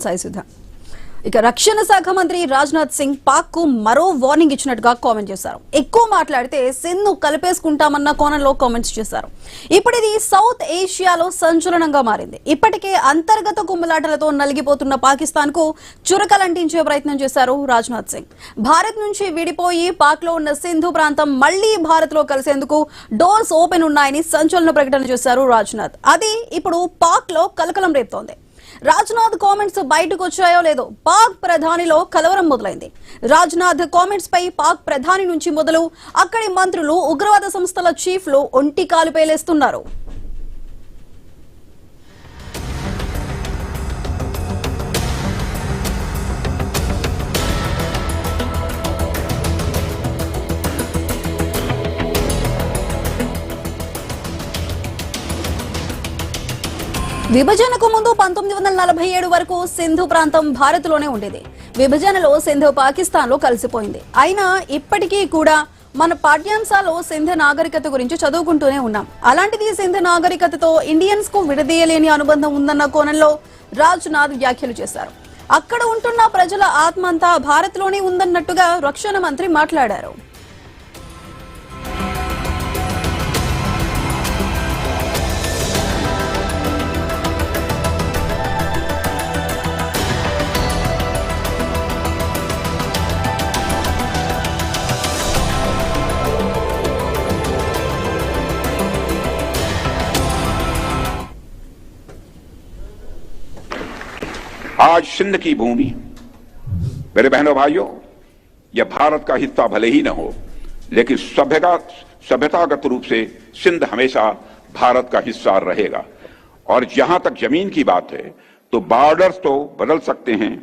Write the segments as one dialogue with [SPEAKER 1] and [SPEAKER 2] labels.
[SPEAKER 1] సాయిసుధ. ఇక రక్షణ శాఖ మంత్రి రాజ్నాథ్ సింగ్ పాక్ కు మరో వార్నింగ్ ఇచ్చినట్టుగా కామెంట్ చేశారు. ఎక్కువ మాట్లాడితే సింధు కలిపేసుకుంటామన్న కోణంలో కామెంట్స్ చేశారు. ఇప్పుడు ఇది సౌత్ ఏషియాలో సంచలనంగా మారింది. ఇప్పటికే అంతర్గత కుమ్ములాటలతో నలిగిపోతున్న పాకిస్తాన్ కు చురకలంటించే ప్రయత్నం చేశారు రాజ్నాథ్ సింగ్. భారత్ నుంచి విడిపోయి పాక్ లో ఉన్న సింధు ప్రాంతం మళ్లీ భారత్ లో కలిసేందుకు డోర్స్ ఓపెన్ ఉన్నాయని సంచలన ప్రకటన చేశారు రాజ్నాథ్. అది ఇప్పుడు పాక్ లో కలకలం రేపుతోంది. రాజ్నాథ్ కామెంట్స్ బయటకు వచ్చాయో లేదో పాక్ ప్రధానిలో కలవరం మొదలైంది. రాజ్నాథ్ కామెంట్స్ పై పాక్ ప్రధాని నుంచి మొదలు అక్కడి మంత్రులు, ఉగ్రవాద సంస్థల చీఫ్లు ఒంటి కాలు పేలేస్తున్నారు. విభజనకు ముందు 1947 వరకు సింధు ప్రాంతం భారత్ లోనే ఉండేది. విభజనలో సింధు పాకిస్తాన్ లో కలిసిపోయింది. అయినా ఇప్పటికీ కూడా మన పాఠ్యాంశాల్లో సింధు నాగరికత గురించి చదువుకుంటూనే ఉన్నాం. అలాంటిది సింధు నాగరికతతో ఇండియన్స్ కు విడదీయలేని అనుబంధం ఉందన్న కోణంలో రాజ్నాథ్ వ్యాఖ్యలు చేశారు. అక్కడ ఉంటున్న ప్రజల ఆత్మ అంతా భారత్ లోనే ఉందన్నట్టుగా రక్షణ మంత్రి మాట్లాడారు.
[SPEAKER 2] आज सिंध की भूमि, मेरे बहनों भाइयों, यह भारत का हिस्सा भले ही न हो, लेकिन सभ्यतागत रूप से सिंध हमेशा भारत का हिस्सा रहेगा। और जहां तक जमीन की बात है तो बॉर्डर्स तो बदल सकते हैं,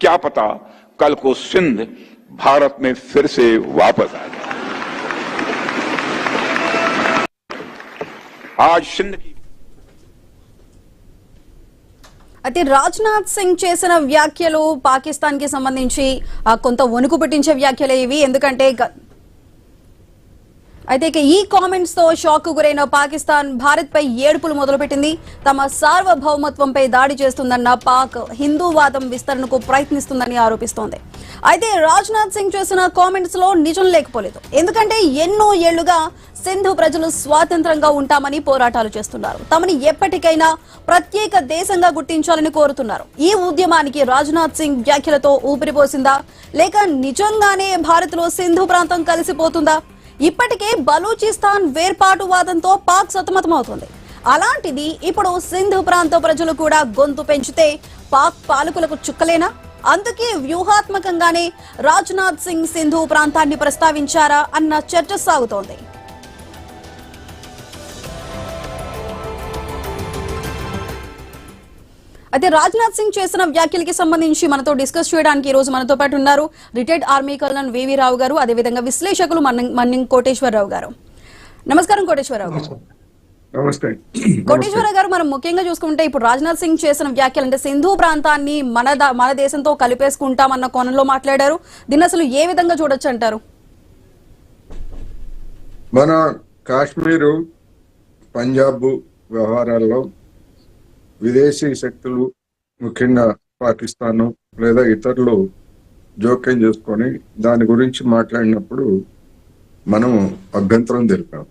[SPEAKER 2] क्या पता कल को सिंध भारत में फिर से वापस आ जाए। आज सिंध की
[SPEAKER 1] అయితే రాజ్నాథ్ సింగ్ చేసిన వ్యాఖ్యలు పాకిస్తాన్ కి సంబంధించి కొంత వణుకు పుట్టించే వ్యాఖ్యలే ఇవి. ఎందుకంటే అయితే ఈ కామెంట్స్ తో షాక్ గురైన పాకిస్తాన్ భారత్ పై ఏడుపులు మొదలుపెట్టింది. తమ సార్వభౌమత్వంపై దాడి చేస్తుందన్న పాక్ హిందూవాదం విస్తరణకు ప్రయత్నిస్తుందని ఆరోపిస్తోంది. అయితే రాజ్నాథ్ సింగ్ చేసిన కామెంట్స్ లో నిజం లేకపోలేదు. ఎందుకంటే ఎన్నో ఏళ్లుగా సింధు ప్రజలు స్వాతంత్రంగా ఉంటామని పోరాటాలు చేస్తున్నారు. తమని ఎప్పటికైనా ప్రత్యేక దేశంగా గుర్తించాలని కోరుతున్నారు. ఈ ఉద్యమానికి రాజ్నాథ్ సింగ్ వ్యాఖ్యలతో ఊపిరిపోసిందా, లేక నిజంగానే భారత్ లో సింధు ప్రాంతం కలిసిపోతుందా? ఇప్పటికే బలూచిస్తాన్ వేర్పాటువాదంతో పాక్ సతమతమవుతుంది. అలాంటిది ఇప్పుడు సింధు ప్రాంత ప్రజలు కూడా గొంతు పెంచితే పాక్ పాలకులకు చుక్కలేనా? అందుకే వ్యూహాత్మకంగానే రాజ్నాథ్ సింగ్ సింధు ప్రాంతాన్ని ప్రస్తావించారా అన్న చర్చ సాగుతోంది. అయితే రాజ్నాథ్ సింగ్ చేసిన వ్యాఖ్యలకి సంబంధించి మనతో డిస్కస్ చేయడానికి ఈ రోజు మనతో పాటు ఉన్నారు రిటైర్డ్ ఆర్మీ కల్నల్ వివి రావు గారు, అదేవిధంగా విశ్లేషకులు మన్నింగ్ కోటేశ్వరరావు గారు. నమస్కారం కోటేశ్వరరావు గారు. కోటేశ్వరరావు గారు, మనం ముఖ్యంగా చూసుకుంటే ఇప్పుడు రాజ్నాథ్ సింగ్ చేసిన వ్యాఖ్యలు అంటే సింధు ప్రాంతాన్ని మన దేశంతో కలిపేసుకుంటామన్న కోణంలో మాట్లాడారు. దీన్ని అసలు ఏ విధంగా చూడొచ్చు అంటారు?
[SPEAKER 3] మన కాశ్మీరు, పంజాబ్ వ్యవహారాల్లో విదేశీ శక్తులు, ముఖ్యంగా పాకిస్తాన్ లేదా ఇతరులు జోక్యం చేసుకొని దాని గురించి మాట్లాడినప్పుడు మనం అభ్యంతరం తెలిపాం.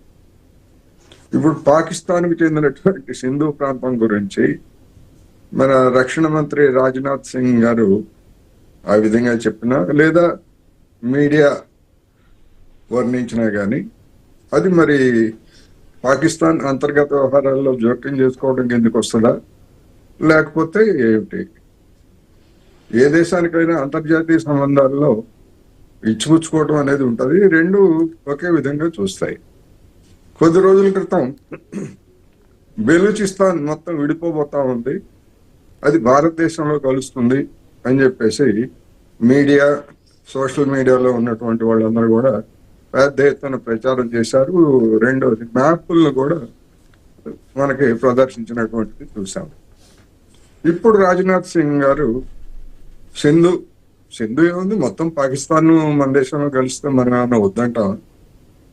[SPEAKER 3] ఇప్పుడు పాకిస్తాన్కి చెందినటువంటి సింధు ప్రాంతం గురించి మన రక్షణ మంత్రి రాజ్నాథ్ సింగ్ గారు ఆ విధంగా చెప్పినా లేదా మీడియా వర్ణించినా కానీ అది మరి పాకిస్తాన్ అంతర్గత వ్యవహారాల్లో జోక్యం చేసుకోవడం ఎందుకు వస్తుందా, లేకపోతే ఏమిటి? ఏ దేశానికైనా అంతర్జాతీయ సంబంధాల్లో ఇచ్చిపుచ్చుకోవడం అనేది ఉంటుంది. రెండు ఒకే విధంగా చూస్తాయి. కొద్ది రోజుల క్రితం బెలూచిస్తాన్ మొత్తం విడిపోబోతా ఉంది, అది భారతదేశంలో కలుస్తుంది అని చెప్పేసి మీడియా, సోషల్ మీడియాలో ఉన్నటువంటి వాళ్ళందరూ కూడా పెద్ద ఎత్తున ప్రచారం చేశారు. రెండోది మ్యాపులను కూడా మనకి ప్రదర్శించినటువంటిది చూసాం. ఇప్పుడు రాజ్నాథ్ సింగ్ గారు సింధు ఏముంది, మొత్తం పాకిస్తాన్ మన దేశంలో కలిస్తే మనం ఏమన్నా వద్దంటాం?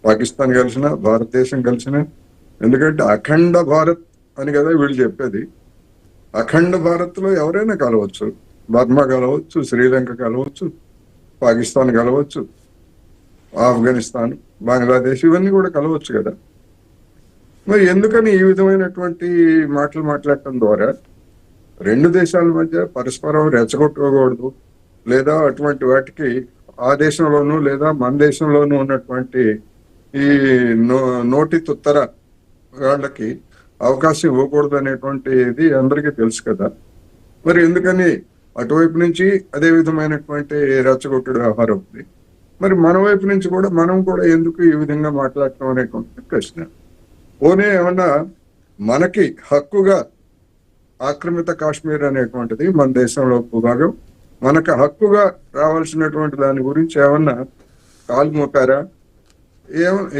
[SPEAKER 3] పాకిస్తాన్ కలిసినా భారతదేశం కలిసినా, ఎందుకంటే అఖండ భారత్ అని కదా వీళ్ళు చెప్పేది. అఖండ భారత్ లో ఎవరైనా కలవచ్చు. బర్మా కలవచ్చు, శ్రీలంక కలవచ్చు, పాకిస్తాన్ కలవచ్చు, ఆఫ్ఘనిస్తాన్, బంగ్లాదేశ్ ఇవన్నీ కూడా కలవచ్చు కదా. మరి ఎందుకని ఈ విధమైనటువంటి మాటలు మాట్లాడటం ద్వారా రెండు దేశాల మధ్య పరస్పరం రెచ్చగొట్టుకోకూడదు, లేదా అటువంటి వాటికి ఆ దేశంలోనూ లేదా మన దేశంలోనూ ఉన్నటువంటి ఈ నోటి తుత్తర వాళ్ళకి అవకాశం ఇవ్వకూడదు అనేటువంటిది అందరికీ తెలుసు కదా. మరి ఎందుకని అటువైపు నుంచి అదే విధమైనటువంటి రెచ్చగొట్టుడు వ్యవహారం ఉంది. మరి మన వైపు నుంచి కూడా మనం కూడా ఎందుకు ఈ విధంగా మాట్లాడటం అనేటువంటి ప్రశ్న. పోనీ ఏమన్నా మనకి హక్కుగా ఆక్రమిత కాశ్మీర్ అనేటువంటిది మన దేశంలో భూభాగం, మనకు హక్కుగా రావాల్సినటువంటి దాని గురించి ఏమన్నా కాలు మోపారా,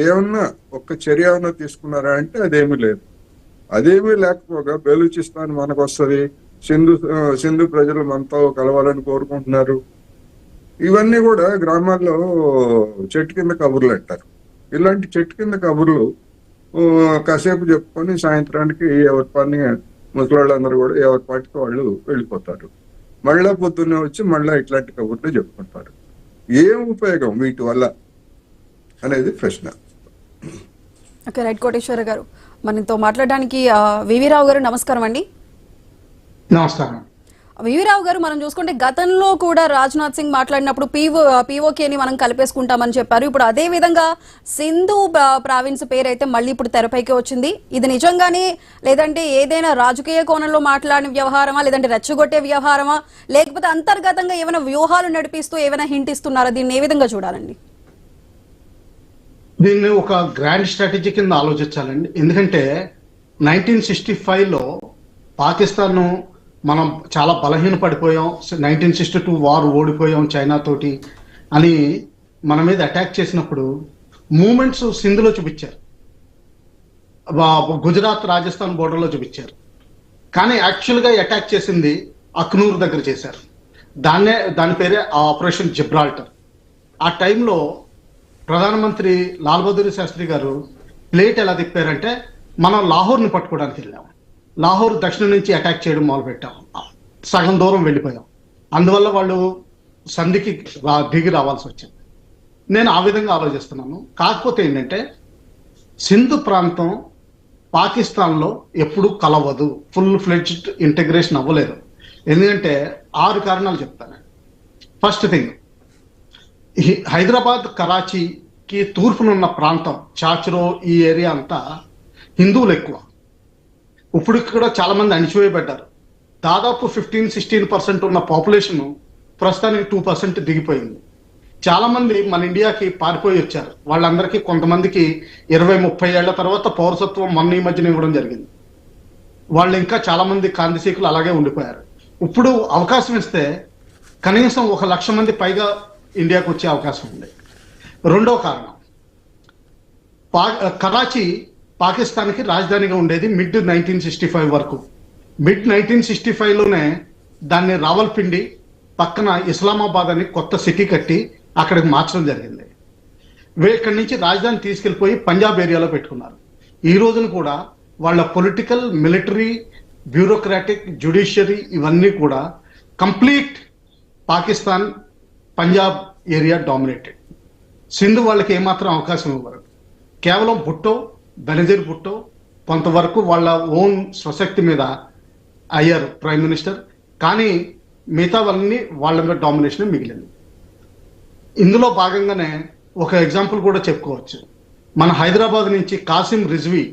[SPEAKER 3] ఏమన్నా ఒక్క చర్య ఏమన్నా తీసుకున్నారా అంటే అదేమీ లేదు. అదేమీ లేకపోగా బెలూచిస్తాన్ మనకు వస్తుంది, సింధు ప్రజలు మనతో కలవాలని కోరుకుంటున్నారు. ఇవన్నీ కూడా గ్రామాల్లో చెట్టు కింద కబుర్లు అంటారు. ఇలాంటి చెట్టు కింద కబుర్లు కాసేపు చెప్పుకొని సాయంత్రానికి ఎవరి పని ముసలాళ్ళందరూ కూడా ఎవరి పాటికి వాళ్ళు వెళ్ళిపోతారు. మళ్ళా పొద్దున్నే వచ్చి మళ్ళా ఇట్లాంటి కబుర్లు చెప్పుకుంటారు. ఏం ఉపయోగం వీటి వల్ల అనేది ప్రశ్న.
[SPEAKER 1] Okay, right. కోటేశ్వర గారు మనతో మాట్లాడడానికి వివి రావు గారు నమస్కారం అండి.
[SPEAKER 4] నమస్కారం.
[SPEAKER 1] వివి రావు గారు, మనం చూసుకుంటే గతంలో కూడా రాజ్నాథ్ సింగ్ మాట్లాడినప్పుడు పీఓకేని మనం కలిపేసుకుంటామని చెప్పారు. ఇప్పుడు అదే విధంగా సింధు ప్రావిన్స్ పేరైతే మళ్ళీ ఇప్పుడు తెరపైకి వచ్చింది. ఇది నిజంగానే లేదంటే ఏదైనా రాజకీయ కోణంలో మాట్లాడిన వ్యవహారమా, లేదంటే రెచ్చగొట్టే వ్యవహారమా, లేకపోతే అంతర్గతంగా ఏమైనా వ్యూహాలు నడిపిస్తూ ఏమైనా హింట్ ఇస్తున్నారా? దీన్ని ఏ విధంగా చూడాలండి?
[SPEAKER 4] దీన్ని ఒక గ్రాండ్ స్ట్రాటజీ కింద ఆలోచించాలండి. ఎందుకంటే 1965లో పాకిస్తాన్ మనం చాలా బలహీన పడిపోయాం, 1962 వార్ ఓడిపోయాం చైనా తోటి అని మన మీద అటాక్ చేసినప్పుడు మూమెంట్స్ సింధులో చూపించారు, గుజరాత్ రాజస్థాన్ బోర్డర్లో చూపించారు. కానీ యాక్చువల్గా అటాక్ చేసింది అఖ్నూర్ దగ్గర చేశారు. దాని పేరే ఆపరేషన్ జిబ్రాల్టర్. ఆ టైంలో ప్రధానమంత్రి లాల్ బహదూర్ శాస్త్రి గారు ప్లేట్ ఎలా తిప్పారంటే, మనం లాహోర్ని పట్టుకోవడానికి వెళ్ళాం, లాహోర్ దక్షిణం నుంచి అటాక్ చేయడం మొదలుపెట్టాం, సగం దూరం వెళ్ళిపోయాం. అందువల్ల వాళ్ళు సంధికి దిగి రావాల్సి వచ్చింది. నేను ఆ విధంగా ఆలోచిస్తున్నాను. కాకపోతే ఏంటంటే సింధు ప్రాంతం పాకిస్తాన్లో ఎప్పుడు కలవదు, ఫుల్ ఫ్లెడ్జ్డ్ ఇంటిగ్రేషన్ అవ్వలేదు. ఎందుకంటే 6 కారణాలు చెప్తాను. ఫస్ట్ థింగ్, హైదరాబాద్ కరాచీకి తూర్పునున్న ప్రాంతం చాచురో ఈ ఏరియా అంతా హిందువులు ఎక్కువ. ఇప్పుడు కూడా చాలా మంది అణిచివేయబడ్డారు. దాదాపు 15-16% ఉన్న పాపులేషన్ ప్రస్తుతానికి 2% దిగిపోయింది. చాలా మంది మన ఇండియాకి పారిపోయి వచ్చారు. వాళ్ళందరికీ కొంతమందికి 20-30 ఏళ్ల తర్వాత పౌరసత్వం మొన్న ఈ మధ్యన ఇవ్వడం జరిగింది. వాళ్ళు ఇంకా చాలా మంది కాందిశీకులు అలాగే ఉండిపోయారు. ఇప్పుడు అవకాశం ఇస్తే కనీసం 1,00,000 మంది పైగా ఇండియాకు వచ్చే అవకాశం ఉంది. రెండో కారణం, కరాచీ పాకిస్తాన్కి రాజధానిగా ఉండేది మిడ్ 1965 వరకు. మిడ్ 1965లోనే దాన్ని రావల్పిండి పక్కన ఇస్లామాబాద్ అని కొత్త సిటీ కట్టి అక్కడికి మార్చడం జరిగింది. ఇక్కడి నుంచి రాజధాని తీసుకెళ్లిపోయి పంజాబ్ ఏరియాలో పెట్టుకున్నారు. ఈ రోజున కూడా వాళ్ళ పొలిటికల్, మిలిటరీ, బ్యూరోక్రాటిక్, జ్యుడిషియరీ ఇవన్నీ కూడా complete Pakistan, Punjab area dominated. Sindhu వాళ్ళకి ఏమాత్రం అవకాశం ఇవ్వరు. కేవలం భుట్టో, బెనజీర్ భుట్టో కొంతవరకు వాళ్ళ ఓన్ స్వశక్తి మీద అయ్యారు ప్రైమ్ మినిస్టర్. కానీ మిగతా వాళ్ళని వాళ్ళ మీద డామినేషన్ మిగిలింది. ఇందులో భాగంగానే ఒక ఎగ్జాంపుల్ కూడా చెప్పుకోవచ్చు. మన హైదరాబాద్ నుంచి కాసిం రిజ్వీ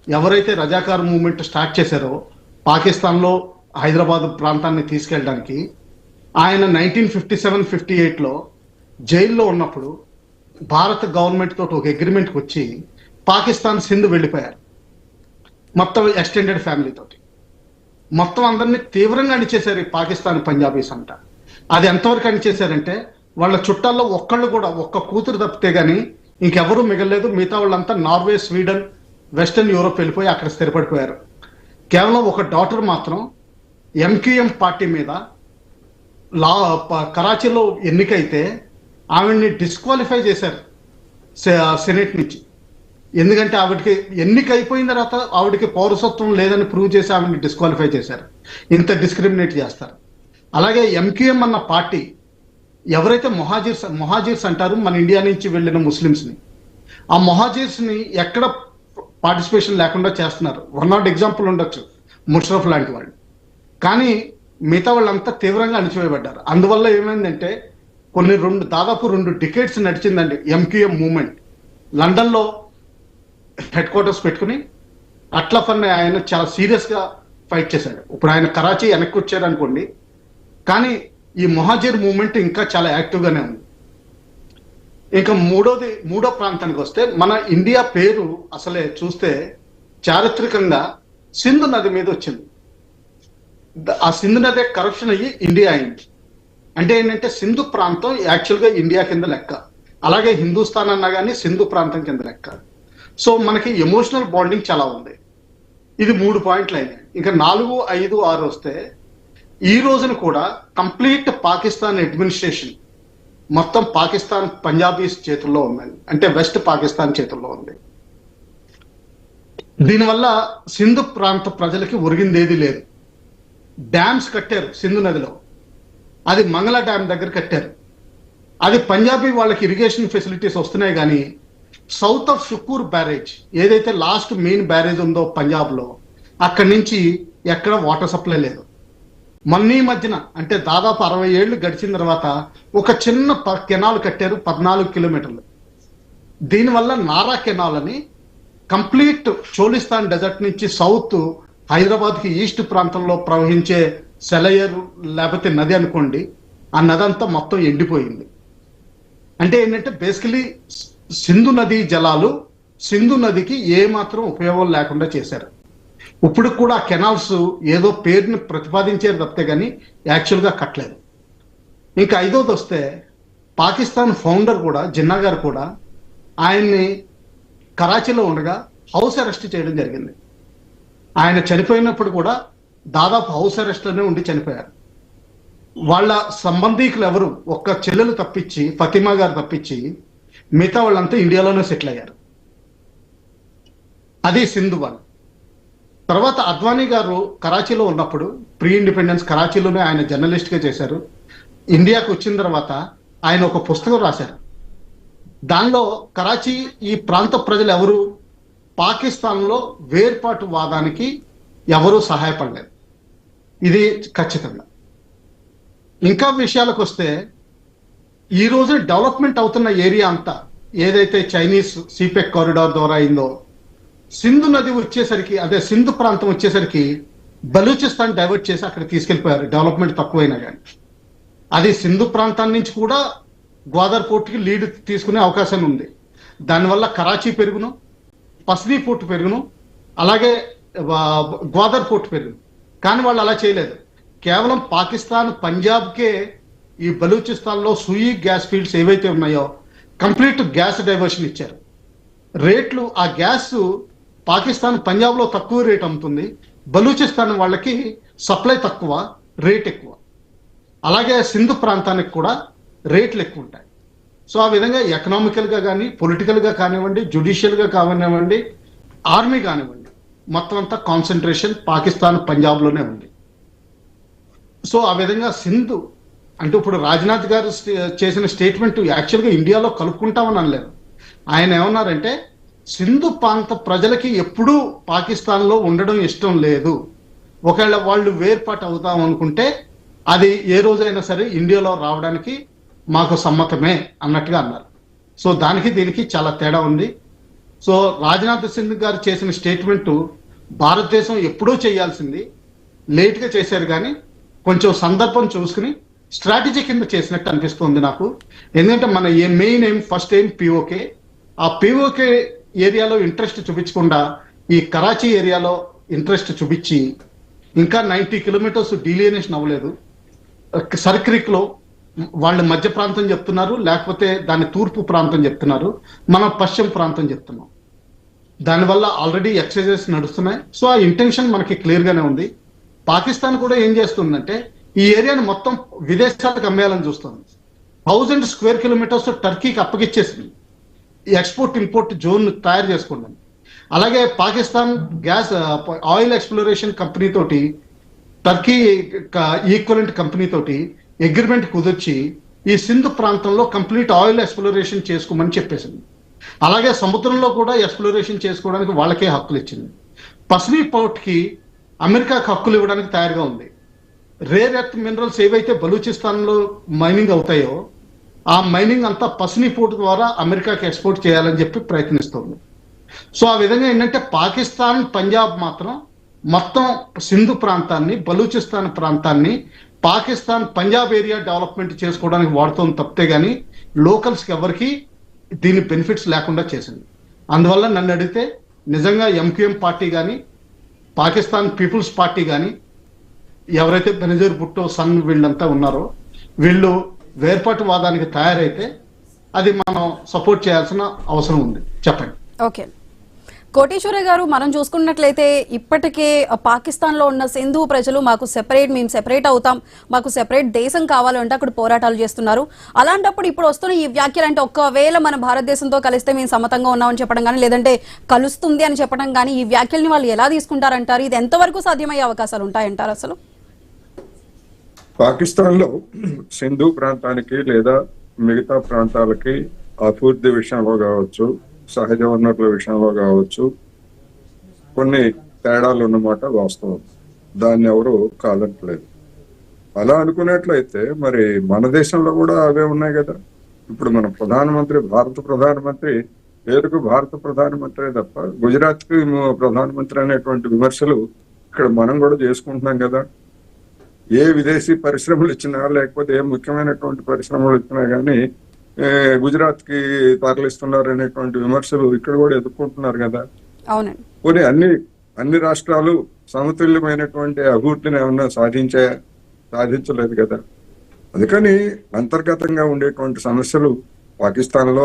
[SPEAKER 4] ఎవరైతే రజాకార్ మూవ్మెంట్ స్టార్ట్ చేశారో పాకిస్తాన్లో హైదరాబాద్ ప్రాంతాన్ని తీసుకెళ్ళడానికి, ఆయన 1957-58లో జైల్లో ఉన్నప్పుడు భారత గవర్నమెంట్ తోటి ఒక అగ్రిమెంట్కి వచ్చి పాకిస్తాన్ సింధు వెళ్ళిపోయారు మొత్తం ఎక్స్టెండెడ్ ఫ్యామిలీ తోటి. మొత్తం అందరినీ తీవ్రంగా అణిచేశారు ఈ పాకిస్తాన్ పంజాబీస్ అంట. అది ఎంతవరకు అణిచేశారంటే వాళ్ళ చుట్టాల్లో ఒక్క కూతురు తప్పితే గానీ ఇంకెవరూ మిగలలేదు. మిగతా వాళ్ళంతా నార్వే, స్వీడన్, వెస్టర్న్ యూరోప్ వెళ్ళిపోయి అక్కడ స్థిరపడిపోయారు. కేవలం ఒక డాటర్ మాత్రం ఎంక్యూఎం పార్టీ మీద కరాచీలో ఎన్నికైతే ఆవిడ్ని డిస్క్వాలిఫై చేశారు సెనెట్ నుంచి. ఎందుకంటే ఆవిడకి ఎన్నిక అయిపోయిన తర్వాత ఆవిడకి పౌరసత్వం లేదని ప్రూవ్ చేసి ఆవిడని డిస్క్వాలిఫై చేశారు. ఇంత డిస్క్రిమినేట్ చేస్తారు. అలాగే ఎంక్యూఎం అన్న పార్టీ ఎవరైతే మొహాజిర్స్ అంటారు మన ఇండియా నుంచి వెళ్ళిన ముస్లిమ్స్ని, ఆ మొహాజిర్స్ని ఎక్కడ పార్టిసిపేషన్ లేకుండా చేస్తున్నారు. వన్ నాట్ ఎగ్జాంపుల్ ఉండొచ్చు ముషరఫ్ లాంటి వాళ్ళు, కానీ మిగతా వాళ్ళంతా తీవ్రంగా అణిచివేయబడ్డారు. అందువల్ల ఏమైందంటే దాదాపు 2 డికేట్స్ నడిచిందండి ఎంక్యూఎం మూవ్మెంట్. లండన్లో హెడ్ క్వార్టర్స్ పెట్టుకుని అట్లఫ్ అనే ఆయన చాలా సీరియస్గా ఫైట్ చేశాడు. ఇప్పుడు ఆయన కరాచీ వెనక్కి వచ్చారు అనుకోండి, కానీ ఈ మొహాజిర్ మూవ్మెంట్ ఇంకా చాలా యాక్టివ్గానే ఉంది. ఇంకా మూడో ప్రాంతానికి వస్తే మన ఇండియా పేరు అసలే చూస్తే చారిత్రకంగా సింధు నది మీద వచ్చింది. ఆ సింధు నది కరప్షన్ అయ్యి ఇండియా అయింది. అంటే ఏంటంటే సింధు ప్రాంతం యాక్చువల్గా ఇండియా కింద లెక్క, అలాగే హిందుస్థాన్ అన్నా కానీ సింధు ప్రాంతం కింద లెక్క. సో మనకి ఎమోషనల్ బాండింగ్ చాలా ఉంది. ఇది 3 పాయింట్లు అయినాయి. ఇంకా 4, 5, 6 వస్తే ఈ రోజున కూడా కంప్లీట్ పాకిస్తాన్ అడ్మినిస్ట్రేషన్ మొత్తం పాకిస్తాన్ పంజాబీస్ చేతుల్లో ఉందండి, అంటే వెస్ట్ పాకిస్తాన్ చేతుల్లో ఉంది. దీనివల్ల సింధు ప్రాంత ప్రజలకి ఒరిగిందేది లేదు. డ్యామ్స్ కట్టారు సింధు నదిలో, అది మంగళ డ్యామ్ దగ్గర కట్టారు. అది పంజాబీ వాళ్ళకి ఇరిగేషన్ ఫెసిలిటీస్ వస్తున్నాయి, కానీ సౌత్ ఆఫ్ షుకూర్ బ్యారేజ్ ఏదైతే లాస్ట్ మెయిన్ బ్యారేజ్ ఉందో పంజాబ్లో, అక్కడి నుంచి ఎక్కడ వాటర్ సప్లై లేదు. మొన్న మధ్యన అంటే దాదాపు 60 ఏళ్ళు గడిచిన తర్వాత ఒక చిన్న కెనాల్ కట్టారు 14 కిలోమీటర్లు. దీనివల్ల నారా కెనాల్ అని కంప్లీట్ చోలిస్తాన్ డెజర్ట్ నుంచి సౌత్ హైదరాబాద్కి ఈస్ట్ ప్రాంతంలో ప్రవహించే సెలయర్ లేకపోతే నది అనుకోండి, ఆ నది అంతా మొత్తం ఎండిపోయింది. అంటే ఏంటంటే బేసికలీ సింధు నది జలాలు సింధు నదికి ఏమాత్రం ఉపయోగం లేకుండా చేశారు. ఇప్పుడు కూడా కెనాల్స్ ఏదో పేరుని ప్రతిపాదించారు తప్పితే కానీ యాక్చువల్గా కట్టలేదు. ఇంకా 5వది వస్తే పాకిస్తాన్ ఫౌండర్ కూడా జిన్నా గారు కూడా ఆయన్ని కరాచీలో ఉండగా హౌస్ అరెస్ట్ చేయడం జరిగింది. ఆయన చనిపోయినప్పుడు కూడా దాదాపు హౌస్ అరెస్ట్లోనే ఉండి చనిపోయారు. వాళ్ళ సంబంధీకులు ఎవరు, ఒక్క చెల్లెలు తప్పించి ఫతిమా గారు తప్పించి మిగతా వాళ్ళంతా ఇండియాలోనే సెటిల్ అయ్యారు. అది సింధు వాళ్ళు. తర్వాత అద్వానీ గారు కరాచీలో ఉన్నప్పుడు ప్రీ ఇండిపెండెన్స్ కరాచీలోనే ఆయన జర్నలిస్ట్గా చేశారు. ఇండియాకు వచ్చిన తర్వాత ఆయన ఒక పుస్తకం రాశారు. దానిలో కరాచీ ఈ ప్రాంత ప్రజలు ఎవరు పాకిస్తాన్లో వేర్పాటు వాదానికి ఎవరూ సహాయపడలేదు, ఇది ఖచ్చితంగా. ఇంకా విషయాలకు వస్తే ఈ రోజు డెవలప్మెంట్ అవుతున్న ఏరియా అంతా ఏదైతే చైనీస్ సీపెక్ కారిడార్ ద్వారా అయిందో, సింధు నది వచ్చేసరికి అదే సింధు ప్రాంతం వచ్చేసరికి బలూచిస్తాన్ డైవర్ట్ చేసి అక్కడ తీసుకెళ్లిపోయారు, డెవలప్మెంట్ తక్కువైనా కానీ. అది సింధు ప్రాంతం నుంచి కూడా గ్వాదర్ పోర్ట్కి లీడ్ తీసుకునే అవకాశం ఉంది. దానివల్ల కరాచీ పెరుగును, పస్నీ పోర్ట్ పెరుగును, అలాగే గ్వాదర్ పోర్ట్ పెరుగును. కానీ వాళ్ళు అలా చేయలేదు. కేవలం పాకిస్తాన్ పంజాబ్కే ఈ బలూచిస్తాన్లో సూయి గ్యాస్ ఫీల్డ్స్ ఏవైతే ఉన్నాయో కంప్లీట్ గ్యాస్ డైవర్షన్ ఇచ్చారు. రేట్లు ఆ గ్యాస్ పాకిస్తాన్ పంజాబ్లో తక్కువ రేట్ అమ్ముతుంది, బలూచిస్తాన్ వాళ్ళకి సప్లై తక్కువ, రేట్ ఎక్కువ. అలాగే సింధు ప్రాంతానికి కూడా రేట్లు ఎక్కువ ఉంటాయి. సో ఆ విధంగా ఎకనామికల్గా కానీ పొలిటికల్గా కానివ్వండి, జ్యుడిషియల్గా కానివ్వండి, ఆర్మీ కానివ్వండి, మొత్తం అంతా కాన్సన్ట్రేషన్ పాకిస్తాన్ పంజాబ్లోనే ఉంది. సో ఆ విధంగా సింధు అంటే ఇప్పుడు రాజ్నాథ్ గారు చేసిన స్టేట్మెంట్ యాక్చువల్గా ఇండియాలో కలుపుకుంటామని అనలేదు. ఆయన ఏమన్నారంటే సింధు ప్రాంత ప్రజలకి ఎప్పుడూ పాకిస్తాన్లో ఉండడం ఇష్టం లేదు, ఒకవేళ వాళ్ళు వేర్పాటు అవుతాం అనుకుంటే అది ఏ రోజైనా సరే ఇండియాలో రావడానికి మాకు సమ్మతమే అన్నట్టుగా అన్నారు. సో దానికి దీనికి చాలా తేడా ఉంది. సో రాజ్నాథ్ సింగ్ గారు చేసిన స్టేట్మెంటు భారతదేశం ఎప్పుడూ చేయాల్సింది, లేట్గా చేశారు, కానీ కొంచెం సందర్భం చూసుకుని స్ట్రాటజీ కింద చేసినట్టు అనిపిస్తుంది నాకు. ఎందుకంటే మన main aim first aim PoK, ఆ పిఓకే ఏరియాలో ఇంట్రెస్ట్ చూపించకుండా ఈ కరాచీ ఏరియాలో ఇంట్రెస్ట్ చూపించి ఇంకా 90 కిలోమీటర్స్ డీలియనేషన్ అవ్వలేదు. సర్క్రిక్లో వాళ్ళు మధ్య ప్రాంతం చెప్తున్నారు, లేకపోతే దాని తూర్పు ప్రాంతం చెప్తున్నారు, మనం పశ్చిమ ప్రాంతం చెప్తున్నాం. దానివల్ల ఆల్రెడీ ఎక్సర్సైజెస్ నడుస్తున్నాయి. సో ఆ ఇంటెన్షన్ మనకి క్లియర్గానే ఉంది. పాకిస్తాన్ కూడా ఏం చేస్తుందంటే ఈ ఏరియాను మొత్తం విదేశాలకు అమ్మేయాలని చూస్తుంది. 1000 స్క్వేర్ కిలోమీటర్స్ టర్కీకి అప్పగిచ్చేసింది, ఎక్స్పోర్ట్ ఇంపోర్ట్ జోన్ తయారు చేసుకున్నాను. అలాగే Pakistan gas oil exploration company తోటి టర్కీ ఈక్వలెంట్ కంపెనీ తోటి అగ్రిమెంట్ కుదిర్చి ఈ సింధు ప్రాంతంలో కంప్లీట్ ఆయిల్ ఎక్స్ప్లోరేషన్ చేసుకోమని చెప్పేసింది. అలాగే సముద్రంలో కూడా ఎక్స్ప్లోరేషన్ చేసుకోవడానికి వాళ్ళకే హక్కులు ఇచ్చింది. పసిఫి పోర్ట్ కి అమెరికాకు హక్కులు ఇవ్వడానికి తయారుగా ఉంది. రేర్ ఎర్త్ మినరల్స్ ఏవైతే బలూచిస్తాన్లో మైనింగ్ అవుతాయో ఆ మైనింగ్ అంతా పసిఫి పోర్ట్ ద్వారా అమెరికాకి ఎక్స్పోర్ట్ చేయాలని చెప్పి ప్రయత్నిస్తుంది. సో ఆ విధంగా ఏంటంటే పాకిస్తాన్, పంజాబ్ మాత్రం మొత్తం సింధు ప్రాంతాన్ని, బలూచిస్తాన్ ప్రాంతాన్ని పాకిస్తాన్ పంజాబ్ ఏరియా డెవలప్మెంట్ చేసుకోవడానికి వాడుతుంది తప్పితే కానీ లోకల్స్కి ఎవరికి దీని బెనిఫిట్స్ లేకుండా చేసింది. అందువల్ల నన్ను అడిగితే నిజంగా ఎంక్యూఎం పార్టీ కానీ పాకిస్తాన్ పీపుల్స్ పార్టీ కానీ ఎవరైతే బెనజీర్ భుట్టో సన్ వీళ్ళంతా ఉన్నారో వీళ్ళు వేర్పాటువాదానికి తయారైతే అది మనం సపోర్ట్ చేయాల్సిన అవసరం ఉంది. చెప్పండి.
[SPEAKER 1] ఓకే కోటేశ్వర గారు, మనం చూసుకున్నట్లయితే ఇప్పటికే పాకిస్తాన్ లో ఉన్న సింధు ప్రజలు మేము సెపరేట్ అవుతాం, మాకు సెపరేట్ దేశం కావాలంటే అక్కడ పోరాటాలు చేస్తున్నారు. అలాంటప్పుడు ఇప్పుడు వస్తున్న ఈ వ్యాఖ్యలు అంటే ఒకవేళ మన భారతదేశంతో కలిస్తే మేము సమతంగా ఉన్నామని చెప్పడం కానీ లేదంటే కలుస్తుంది అని చెప్పడం కానీ ఈ వ్యాఖ్యల్ని వాళ్ళు ఎలా తీసుకుంటారంటారు? ఇది ఎంతవరకు సాధ్యమయ్యే అవకాశాలు ఉంటాయంటారు? అసలు
[SPEAKER 3] పాకిస్తాన్ లో సింధు ప్రాంతానికి లేదా మిగతా ప్రాంతాలకి అభివృద్ధి విషయంలో కావచ్చు, సహజ వనరుల విషయంలో కావచ్చు కొన్ని తేడాలు ఉన్నమాట వాస్తవం. దాన్ని ఎవరు కాదట్లేదు. అలా అనుకున్నట్లయితే మరి మన దేశంలో కూడా అవే ఉన్నాయి కదా. ఇప్పుడు మన భారత ప్రధానమంత్రి పేరుకు భారత ప్రధానమంత్రి తప్ప గుజరాత్ కి ప్రధానమంత్రి అనేటువంటి విమర్శలు ఇక్కడ మనం కూడా చేసుకుంటున్నాం కదా. ఏ విదేశీ పరిశ్రమలు ఇచ్చినా లేకపోతే ఏ ముఖ్యమైనటువంటి పరిశ్రమలు ఇచ్చినా కానీ గుజరాత్ కి తరలిస్తున్నారు అనేటువంటి విమర్శలు ఇక్కడ కూడా ఎదుర్కొంటున్నారు కదా.
[SPEAKER 1] అవునండి.
[SPEAKER 3] పోనీ అన్ని రాష్ట్రాలు సమతుల్యమైనటువంటి అభివృద్ధిని ఏమన్నా సాధించలేదు కదా. అందుకని అంతర్గతంగా ఉండేటువంటి సమస్యలు పాకిస్తాన్ లో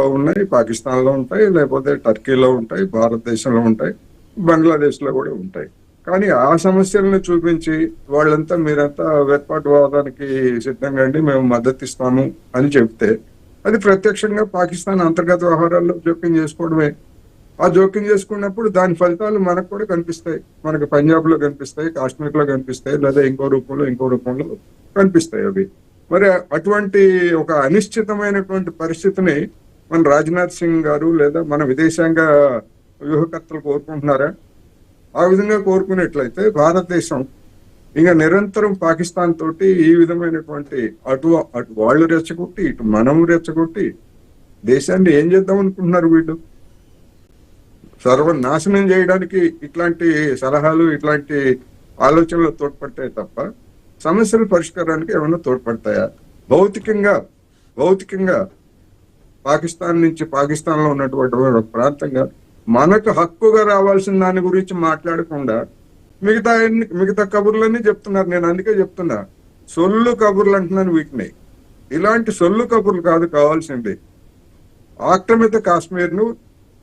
[SPEAKER 3] ఉంటాయి, లేకపోతే టర్కీలో ఉంటాయి, భారతదేశంలో ఉంటాయి, బంగ్లాదేశ్ లో కూడా ఉంటాయి. కానీ ఆ సమస్యలను చూపించి వాళ్ళంతా మీరంతా వేర్పాటువాదానికి సిద్ధంగా అండి, మేము మద్దతు ఇస్తాము అని చెప్తే అది ప్రత్యక్షంగా పాకిస్తాన్ అంతర్గత వ్యవహారాల్లో జోక్యం చేసుకోవడమే. ఆ జోక్యం చేసుకున్నప్పుడు దాని ఫలితాలు మనకు కూడా కనిపిస్తాయి. మనకు పంజాబ్ లో కనిపిస్తాయి, కాశ్మీర్ లో కనిపిస్తాయి, లేదా ఇంకో రూపంలో కనిపిస్తాయి అవి. మరి అటువంటి ఒక అనిశ్చితమైనటువంటి పరిస్థితిని మన రాజ్నాథ్ సింగ్ గారు లేదా మన విదేశాంగ వ్యూహకర్తలు కోరుకుంటున్నారా? ఆ విధంగా కోరుకునేట్లయితే భారతదేశం ఇంకా నిరంతరం పాకిస్తాన్ తోటి ఈ విధమైనటువంటి అటు వాళ్ళు రెచ్చగొట్టి ఇటు మనము రెచ్చగొట్టి దేశాన్ని ఏం చేద్దాం అనుకుంటున్నారు వీళ్ళు? సర్వనాశనం చేయడానికి ఇట్లాంటి సలహాలు, ఇట్లాంటి ఆలోచనలు తోడ్పడతాయి తప్ప సమస్యల పరిష్కారానికి ఏమైనా తోడ్పడతాయా? భౌతికంగా పాకిస్తాన్ లో ఉన్నటువంటి ప్రాంతంగా మనకు హక్కుగా రావాల్సిన దాని గురించి మాట్లాడకుండా మిగతా కబుర్లన్నీ చెప్తున్నారు. నేను అందుకే చెప్తున్నా, సొల్లు కబుర్లు అంటున్నాను వీటిని. ఇలాంటి సొల్లు కబుర్లు కాదు కావాల్సింది. ఆక్రమిత కాశ్మీర్ ను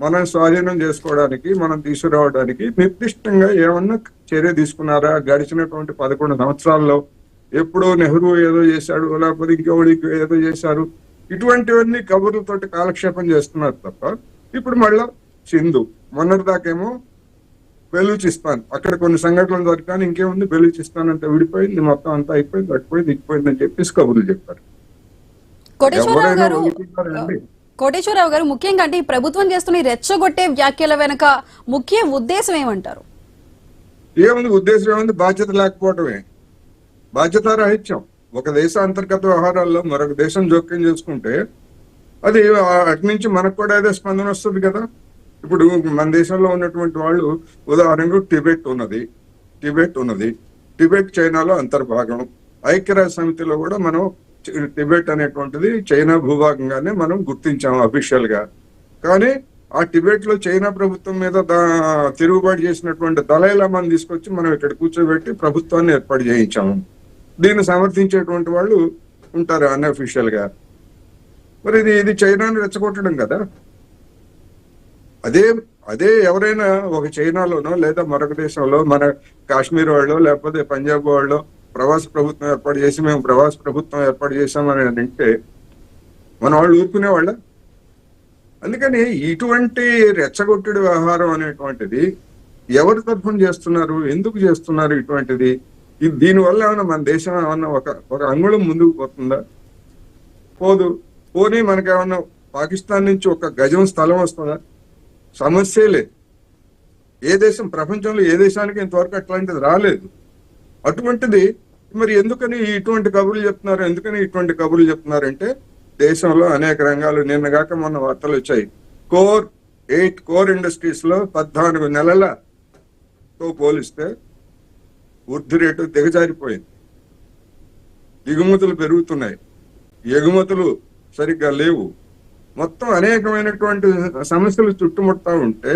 [SPEAKER 3] మనం స్వాధీనం చేసుకోవడానికి, మనం తీసుకురావడానికి నిర్దిష్టంగా ఏమన్నా చర్య తీసుకున్నారా? గడిచినటువంటి 11 సంవత్సరాల్లో ఎప్పుడో నెహ్రూ ఏదో చేశాడు, లేకపోతే ఇంకెవడి ఏదో చేశారు, ఇటువంటివన్నీ కబుర్లతోటి కాలక్షేపం చేస్తున్నారు తప్ప ఇప్పుడు మళ్ళా సింధు, మొన్నటిదాకేమో బెలూచిస్తాన్, అక్కడ కొన్ని సంఘటనలు దొరికాను, ఇంకేముంది బెలూచిస్తాన్ అంతా విడిపోయింది, మొత్తం అంతా అయిపోయింది, అటుపోయింది, ఇచ్చిపోయింది అని చెప్పేసి కబుర్లు చెప్పారు.
[SPEAKER 1] కోటేశ్వరరావు గారు, ముఖ్యంగా అంటే ఈ ప్రభుత్వం చేస్తున్న రెచ్చగొట్టే వ్యాఖ్యల వెనక ముఖ్య ఉద్దేశం ఏమంటారు?
[SPEAKER 3] ఏముంది ఉద్దేశం? ఏముంది? బాధ్యత లేకపోవటమే, బాధ్యతారాహిత్యం. ఒక దేశ అంతర్గత వ్యవహారాల్లో మరొక దేశం జోక్యం చేసుకుంటే అది అటు నుంచి మనకు కూడా అదే స్పందన వస్తుంది కదా. ఇప్పుడు మన దేశంలో ఉన్నటువంటి వాళ్ళు ఉదాహరణకు టిబెట్ ఉన్నది, టిబెట్ చైనాలో అంతర్భాగం. ఐక్యరాజ్య సమితిలో కూడా మనం టిబెట్ అనేటువంటిది చైనా భూభాగంగానే మనం గుర్తించాము అఫీషియల్ గా. కానీ ఆ టిబెట్ లో చైనా ప్రభుత్వం మీద తిరుగుబాటు చేసినటువంటి దలైలామాని తీసుకొచ్చి మనం ఇక్కడ కూర్చోబెట్టి ప్రభుత్వాన్ని ఏర్పాటు చేయించాము. దీన్ని సమర్థించేటువంటి వాళ్ళు ఉంటారు అన్అఫీషియల్ గా. మరి ఇది చైనాను రెచ్చగొట్టడం కదా. అదే ఎవరైనా ఒక చైనాలోనో లేదా మరొక దేశంలో మన కాశ్మీర్ వాళ్ళు లేకపోతే పంజాబ్ వాళ్ళు ప్రవాస ప్రభుత్వం ఏర్పాటు చేసి మేము ప్రవాస ప్రభుత్వం ఏర్పాటు చేశామని అంటే మన వాళ్ళు ఊరుకునేవాళ్ళ? అందుకని ఇటువంటి రెచ్చగొట్టుడు వ్యవహారం అనేటువంటిది ఎవరి తరఫున చేస్తున్నారు, ఎందుకు చేస్తున్నారు ఇటువంటిది? దీనివల్ల ఏమైనా మన దేశం ఏమన్నా ఒక అంగుళం ముందుకు పోతుందా? పోదు. పోనీ మనకేమన్నా పాకిస్తాన్ నుంచి ఒక గజం స్థలం వస్తుందా? సమస్యే లేదు. ఏ దేశం, ప్రపంచంలో ఏ దేశానికి ఇంతవరకు అట్లాంటిది రాలేదు. అటువంటిది మరి ఎందుకని ఇటువంటి కబుర్లు చెప్తున్నారు? ఎందుకని ఇటువంటి కబుర్లు చెప్తున్నారంటే దేశంలో అనేక రంగాలు, నిన్నగాక మొన్న వార్తలు వచ్చాయి, 8 కోర్ ఇండస్ట్రీస్ లో 14 నెలలతో పోలిస్తే వృద్ధి రేటు దిగజారిపోయింది. దిగుమతులు పెరుగుతున్నాయి, ఎగుమతులు సరిగ్గా లేవు. మొత్తం అనేకమైనటువంటి సమస్యలు చుట్టుముడతా ఉంటే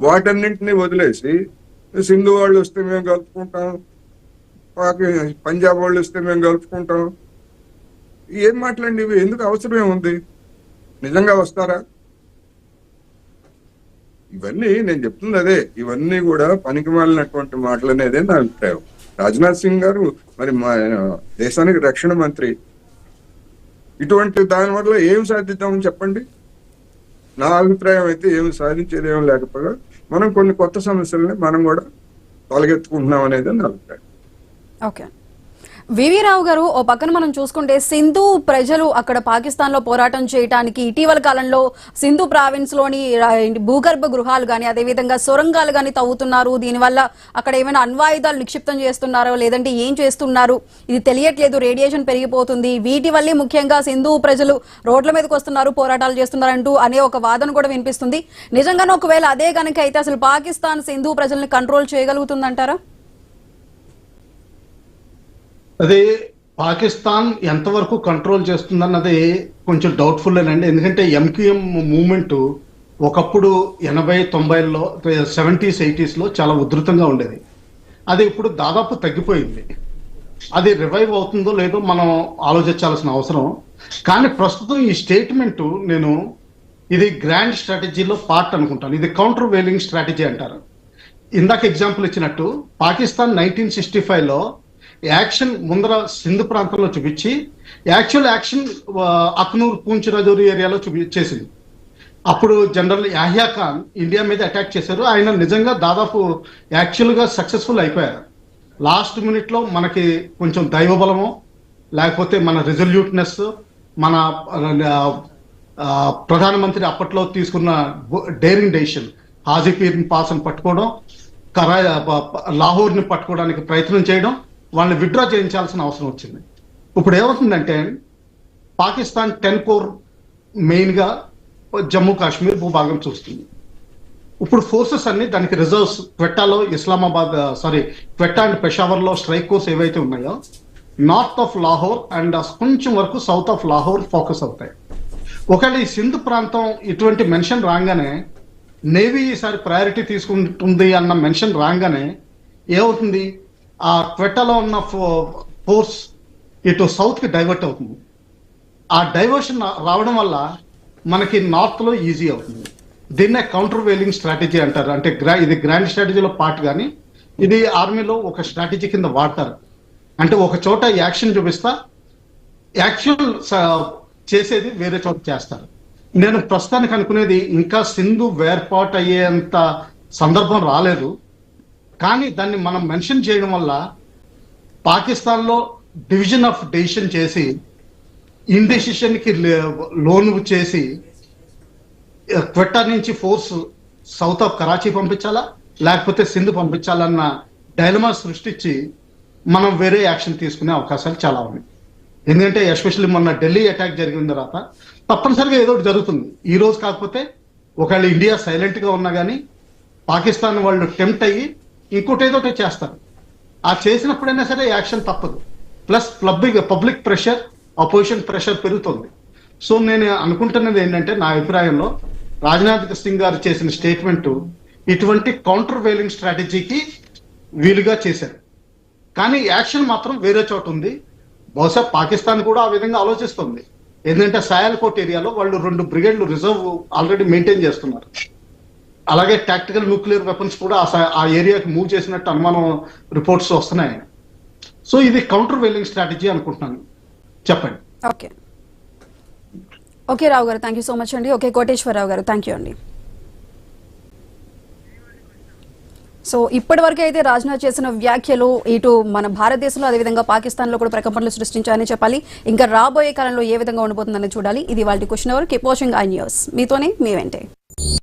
[SPEAKER 3] వాటన్నింటినీ వదిలేసి సింధు వాళ్ళు వస్తే మేము కలుపుకుంటాం, పంజాబ్ వాళ్ళు వస్తే మేము కలుపుకుంటాం, ఏం మాట్లాడి ఇవి? ఎందుకు అవసరం ఏముంది? నిజంగా వస్తారా? ఇవన్నీ నేను చెప్తుంది అదే, ఇవన్నీ కూడా పనికిమాలినటువంటి మాటలు అనేదే నా అభిప్రాయం. రాజ్నాథ్ సింగ్ గారు మరి మా దేశానికి రక్షణ మంత్రి, ఇటువంటి దాని వల్ల ఏం సాధిద్దామని చెప్పండి? నా అభిప్రాయం అయితే ఏమి సాధించేది ఏమి లేకపోగా మనం కొన్ని కొత్త సమస్యలని మనం కూడా తొలగెత్తుకుంటున్నాం అనేది నా అభిప్రాయం.
[SPEAKER 1] ఓకే, వివి రావు గారు, ఓ పక్కన మనం చూసుకుంటే సింధు ప్రజలు అక్కడ పాకిస్తాన్ లో పోరాటం చేయడానికి ఇటీవల కాలంలో సింధు ప్రావిన్స్ లోని భూగర్భ గృహాలు గాని, అదేవిధంగా సొరంగాలు గాని తవ్వుతున్నారు. దీనివల్ల అక్కడ ఏమైనా అణ్వాయుధాలు నిక్షిప్తం చేస్తున్నారో లేదంటే ఏం చేస్తున్నారు ఇది తెలియట్లేదు, రేడియేషన్ పెరిగిపోతుంది, వీటి వల్లే ముఖ్యంగా సింధు ప్రజలు రోడ్ల మీదకి వస్తున్నారు, పోరాటాలు చేస్తున్నారంటూ అనే ఒక వాదన కూడా వినిపిస్తుంది. నిజంగానే ఒకవేళ అదే కనుక అయితే అసలు పాకిస్తాన్ సింధు ప్రజల్ని కంట్రోల్ చేయగలుగుతుందంటారా?
[SPEAKER 4] అదే పాకిస్తాన్ ఎంతవరకు కంట్రోల్ చేస్తుందన్నది కొంచెం డౌట్ఫుల్ అండి. ఎందుకంటే ఎంక్యూఎం మూవ్మెంట్ ఒకప్పుడు 80-90ల్లో 70s 80sలో చాలా ఉధృతంగా ఉండేది. అది ఇప్పుడు దాదాపు తగ్గిపోయింది. అది రివైవ్ అవుతుందో లేదో మనం ఆలోచించాల్సిన అవసరం. కానీ ప్రస్తుతం ఈ స్టేట్మెంట్ నేను ఇది గ్రాండ్ స్ట్రాటజీలో పార్ట్ అనుకుంటాను. ఇది కౌంటర్ వేలింగ్ స్ట్రాటజీ అంటారు. ఇందాక ఎగ్జాంపుల్ ఇచ్చినట్టు పాకిస్తాన్ 1965లో యాక్షన్ ముందర సింధు ప్రాంతంలో చూపించి యాక్చువల్ యాక్షన్ అఖ్నూర్ పూంచ్ రజౌరి ఏరియాలో చేసింది. అప్పుడు జనరల్ యాహ్యా ఖాన్ ఇండియా మీద అటాక్ చేశారు. ఆయన నిజంగా దాదాపు యాక్చువల్గా సక్సెస్ఫుల్ అయిపోయారు. లాస్ట్ మినిట్లో మనకి కొంచెం దైవబలమో లేకపోతే మన రిజల్యూట్నెస్, మన ప్రధానమంత్రి అప్పట్లో తీసుకున్న డేరింగ్ డెసిషన్ హాజీపీర్ పాస్ని పట్టుకోవడం, లాహోర్ని పట్టుకోవడానికి ప్రయత్నం చేయడం, వాళ్ళని విత్డ్రా చేయించాల్సిన అవసరం వచ్చింది. ఇప్పుడు ఏమవుతుందంటే పాకిస్తాన్ 10 కోర్ మెయిన్గా జమ్మూ కాశ్మీర్ భూభాగం చూస్తుంది. ఇప్పుడు ఫోర్సెస్ అన్ని దానికి రిజర్వ్స్ క్వెట్టాలో క్వెట్టా అండ్ పెషావర్లో స్ట్రైక్ కోర్స్ ఏవైతే ఉన్నాయో నార్త్ ఆఫ్ లాహోర్ అండ్ కొంచెం వరకు సౌత్ ఆఫ్ లాహోర్ ఫోకస్ అవుతాయి. ఒకవేళ ఈ సింధు ప్రాంతం ఇటువంటి మెన్షన్ రాగానే, నేవీ ఈసారి ప్రయారిటీ తీసుకుంటుంది అన్న మెన్షన్ రాగానే ఏమవుతుంది, ఆ క్వెట్టాలో ఉన్న ఫోర్స్ ఇటు సౌత్కి డైవర్ట్ అవుతుంది. ఆ డైవర్షన్ రావడం వల్ల మనకి నార్త్లో ఈజీ అవుతుంది. దీన్నే కౌంటర్ వేలింగ్ స్ట్రాటజీ అంటారు. అంటే ఇది గ్రాండ్ స్ట్రాటజీలో పార్ట్, కానీ ఇది ఆర్మీలో ఒక స్ట్రాటజీ కింద వాడతారు. అంటే ఒక చోట యాక్షన్ చూపిస్తా, యాక్షన్ చేసేది వేరే చోట చేస్తారు. నేను ప్రస్తుతానికి అనుకునేది ఇంకా సింధు వేర్పాటు అయ్యేంత సందర్భం రాలేదు. కానీ దాన్ని మనం మెన్షన్ చేయడం వల్ల పాకిస్తాన్లో డివిజన్ ఆఫ్ డెసిషన్ చేసి ఇండెసిషన్కి లోన్ చేసి క్వెట్టా నుంచి ఫోర్స్ సౌత్ ఆఫ్ కరాచీ పంపించాలా లేకపోతే సింధు పంపించాలన్న డైలమా సృష్టించి మనం వేరే యాక్షన్ తీసుకునే అవకాశాలు చాలా ఉన్నాయి. ఎందుకంటే ఎస్పెషల్లీ మొన్న ఢిల్లీ అటాక్ జరిగిన తర్వాత తప్పనిసరిగా ఏదో ఒకటి జరుగుతుంది. ఈ రోజు కాకపోతే ఒకవేళ ఇండియా సైలెంట్గా ఉన్నా కానీ పాకిస్తాన్ వాళ్ళు టెంప్ట్ అయ్యి ఇంకోటి ఏదో చేస్తారు. ఆ చేసినప్పుడైనా సరే యాక్షన్ తప్పదు. Plus public pressure, opposition pressure పెరుగుతుంది. సో నేను అనుకుంటున్నది ఏంటంటే, నా అభిప్రాయంలో రాజ్నాథ్ సింగ్ గారు చేసిన స్టేట్మెంట్ ఇటువంటి కౌంటర్ వేలింగ్ స్ట్రాటజీకి వీలుగా చేశారు. కానీ యాక్షన్ మాత్రం వేరే చోట ఉంది. బహుశా పాకిస్తాన్ కూడా ఆ విధంగా ఆలోచిస్తుంది. ఎందుకంటే సాయల్కోట్ ఏరియాలో వాళ్ళు 2 బ్రిగేడ్లు రిజర్వ్ ఆల్రెడీ మెయింటైన్ చేస్తున్నారు. అలాగే టాక్టికల్ న్యూక్లియర్ వెపన్స్ కూడా ఆ ఏరియాకి మూవ్ చేసినట్టు అనుమానం రిపోర్ట్స్ వస్తున్నాయి. సో ఇది కౌంటర్ వేలింగ్ స్ట్రాటజీ అనుకుంటున్నాను. చెప్పండి.
[SPEAKER 1] ఓకే రావు గారు, థ్యాంక్ యూ సో మచ్ అండి. ఓకే కోటేశ్వరరావు గారు, థ్యాంక్ యూ అండి. సో ఇప్పటి వరకు అయితే రాజ్నాథ్ చేసిన వ్యాఖ్యలు ఇటు మన భారతదేశంలో అదేవిధంగా పాకిస్తాన్లో కూడా ప్రకంపనలు సృష్టించాయని చెప్పాలి. ఇంకా రాబోయే కాలంలో ఏ విధంగా ఉండబోతుందని చూడాలి. ఇది వాళ్ళ question hour. Keep watching I news. మీతోనే మీ వెంటే.